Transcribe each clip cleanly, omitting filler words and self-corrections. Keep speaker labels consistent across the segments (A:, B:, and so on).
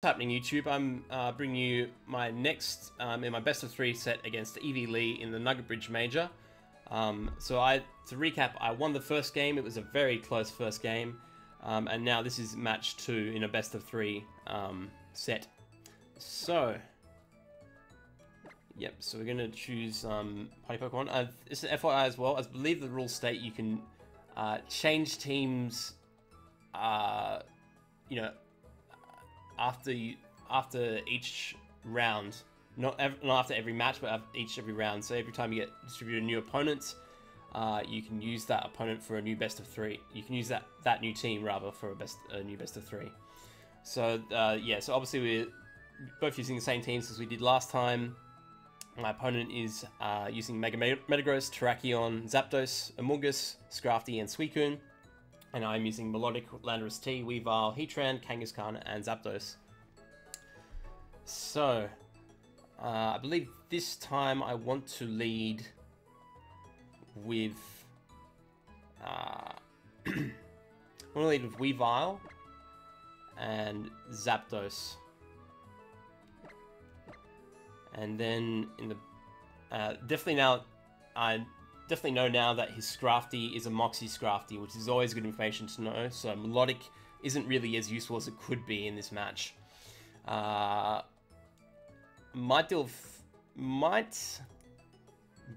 A: What's happening, YouTube? I'm bringing you my next in my best of 3 set against EveeLi in the Nugget Bridge Major. To recap, I won the first game. It was a very close first game, and now this is match 2 in a best of 3 set. So, yep. So we're gonna choose Party Pokemon. It's an FYI as well. I believe the rules state you can change teams. You know, after each round, not after every match, but every round. So every time you get distributed a new opponent, you can use that opponent for a new best of 3. You can use that new team rather for a new best of 3. So yeah, so obviously we're both using the same teams as we did last time. My opponent is using Metagross, Terrakion, Zapdos, Amoonguss, Scrafty, and Suicune. And I'm using Melodic, Landorus-Therian, EveeLi, Heatran, Kangaskhan, and Zapdos. So, I believe this time I want to lead with... EveeLi and Zapdos. And then in the... definitely know now that his Scrafty is a Moxie Scrafty, which is always good information to know. So Melodic isn't really as useful as it could be in this match. Might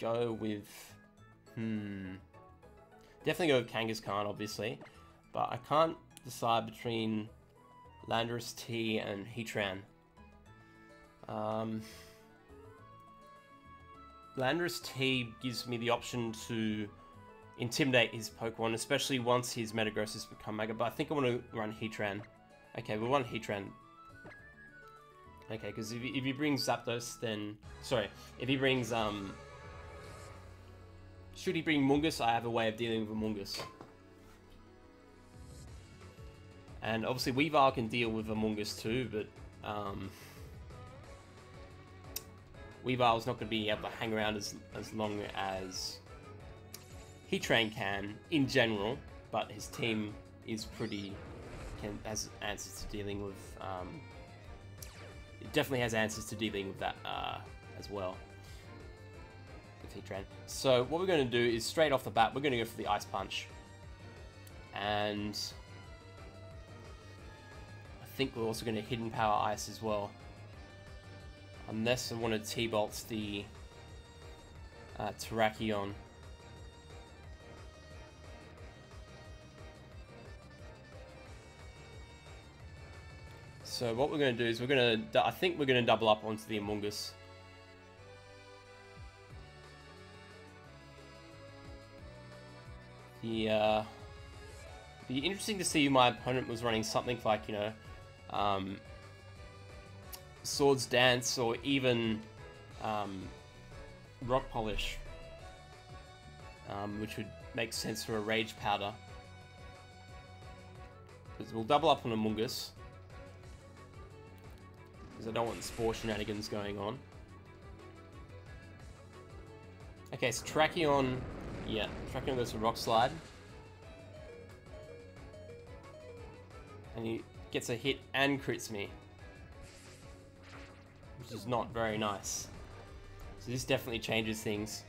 A: go with... Definitely go with Kangaskhan, obviously. But I can't decide between Landorus-Therian and Heatran. Landorus-Therian gives me the option to intimidate his Pokemon, especially once his Metagross has become Mega, but I think I want to run Heatran. Okay, we'll run Heatran. Okay, because if he brings Zapdos, then... Sorry, if he brings... Should he bring Amoonguss, I have a way of dealing with Amoonguss. And obviously EveeLi can deal with Amoonguss too, but... EveeLi's not going to be able to hang around as long as Heatran can, in general, but his team is has answers to dealing with, it definitely has answers to dealing with that as well, with Heatran. So what we're going to do is, straight off the bat, we're going to go for the Ice Punch. And I think we're also going to Hidden Power Ice as well. Unless I want to T-Bolt the Terrakion. So what we're going to do is I think we're going to double up onto the Amoonguss. Be interesting to see my opponent was running something like, you know, Swords Dance, or even Rock Polish, which would make sense for a Rage Powder. Because we'll double up on Amoonguss, because I don't want Spore shenanigans going on. Okay, so Terrakion, yeah, Terrakion goes for Rock Slide. And he gets a hit and crits me, which is not very nice. So this definitely changes things.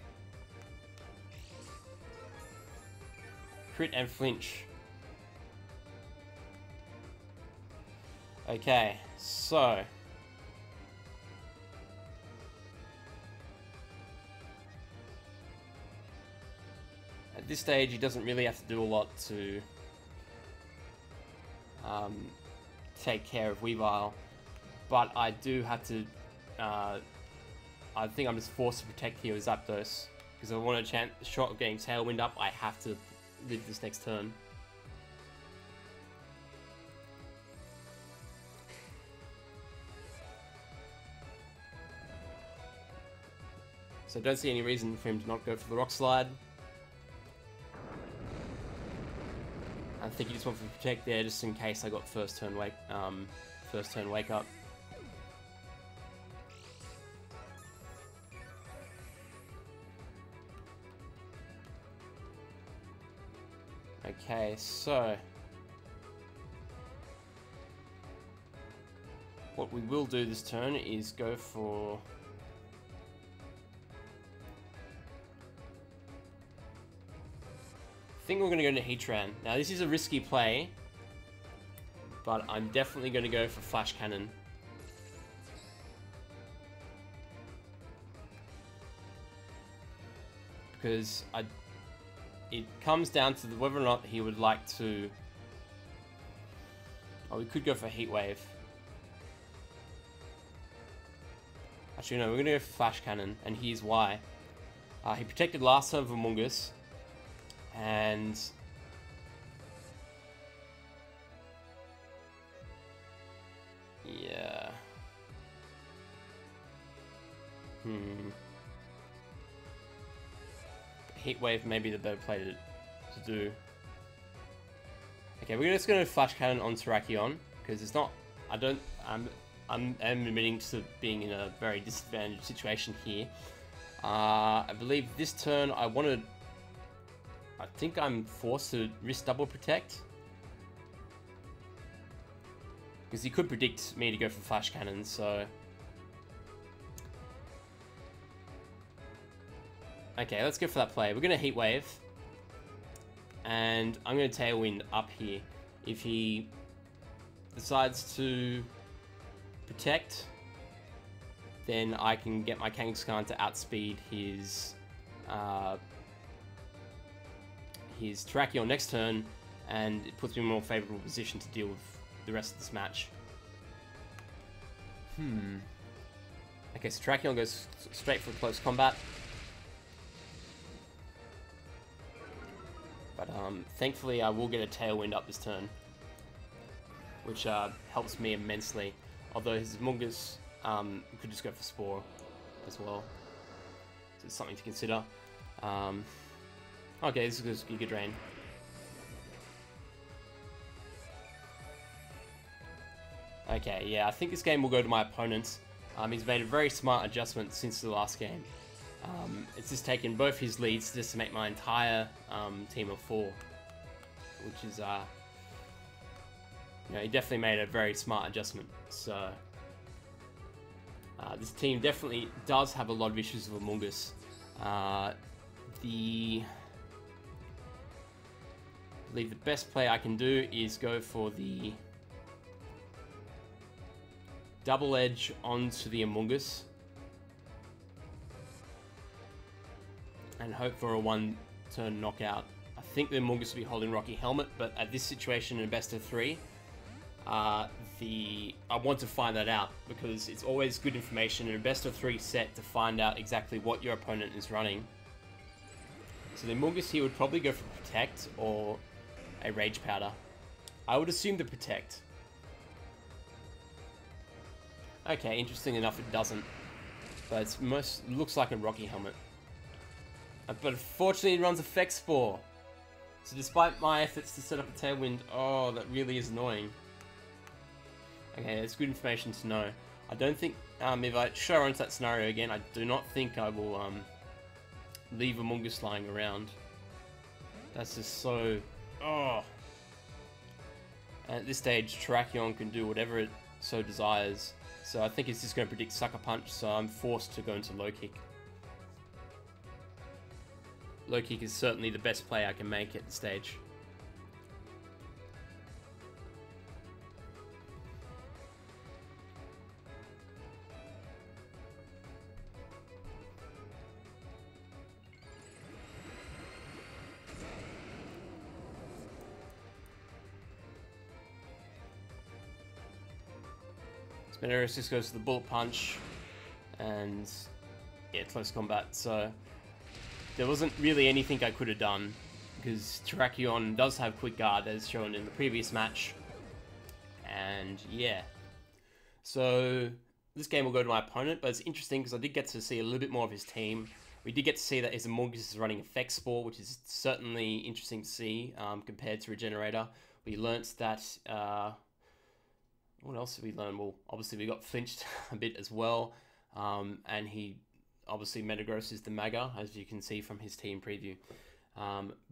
A: Crit and flinch. Okay, so... At this stage, he doesn't really have to do a lot to take care of EveeLi. But I do have to, I think I'm just forced to protect here with Zapdos, because if I want a shot of getting Tailwind up, I have to live this next turn. So I don't see any reason for him to not go for the Rock Slide. I think he just wants to protect there, just in case I got first turn wake up. Okay, so What we will do this turn is go for... I think we're going to go into Heatran. Now this is a risky play, but I'm definitely going to go for Flash Cannon. Because it comes down to whether or not he would like to... Oh, we could go for Heat Wave. Actually, no, we're going to go for Flash Cannon, and here's why. He protected last turn of Amoonguss, and... yeah... Heat Wave may be the better play to do. Okay, we're just going to Flash Cannon on Terrakion, because it's not... I'm admitting to being in a very disadvantaged situation here. I believe this turn I think I'm forced to risk double protect. Because he could predict me to go for Flash Cannon, so... Okay, let's go for that play. We're going to Heat Wave. And I'm going to Tailwind up here. If he decides to protect, then I can get my Kangaskhan to outspeed his Terrakion next turn, and it puts me in a more favourable position to deal with the rest of this match. Okay, so Terrakion goes straight for close combat. But thankfully I will get a Tailwind up this turn, which helps me immensely. Although his Amoonguss could just go for Spore as well. So it's something to consider. Okay, this is Giga Drain. Okay, yeah, I think this game will go to my opponent. He's made a very smart adjustment since the last game. It's just taken both his leads just to make my entire team of 4, which is, you know, he definitely made a very smart adjustment. So this team definitely does have a lot of issues with Amoonguss. I believe the best play I can do is go for the double edge onto the Amoonguss and hope for a 1-turn knockout. I think the Amoonguss will be holding Rocky Helmet, but at this situation in a best of 3, I want to find that out, because it's always good information in a best of 3 set to find out exactly what your opponent is running. So the Amoonguss here would probably go for Protect or a Rage Powder. I would assume the Protect. Okay, interesting enough it doesn't, but it's looks like a Rocky Helmet. But unfortunately it runs Effect Spore. So despite my efforts to set up a Tailwind, oh, that really is annoying. Okay, it's good information to know. I don't think, if I show into that scenario again, I do not think I will leave Amoonguss lying around. That's just so... oh. And at this stage, Terrakion can do whatever it so desires. So I think it's just going to predict Sucker Punch, so I'm forced to go into Low Kick. Low Kick is certainly the best play I can make at this stage. Landorus just goes to the Bullet Punch, and yeah, close combat. So there wasn't really anything I could have done, because Terrakion does have Quick Guard as shown in the previous match. And yeah, so this game will go to my opponent, but it's interesting because I did get to see a little bit more of his team. We did get to see that his Amoonguss is running Effect Spore, which is certainly interesting to see compared to Regenerator. We learnt that... what else did we learn? Well, obviously we got flinched a bit as well, and he obviously Metagrosses the Maga, as you can see from his team preview.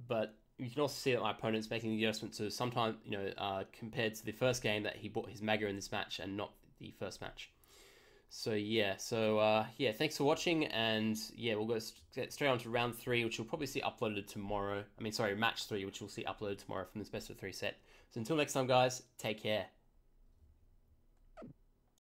A: But you can also see that my opponent's making the adjustment to sometimes, you know, compared to the first game that he bought his Maga in this match and not the first match. So yeah, yeah, thanks for watching, and yeah, we'll get straight on to round 3, which you'll probably see uploaded tomorrow. I mean, sorry, match 3, which we'll see uploaded tomorrow from this best of 3 set. So until next time, guys, take care.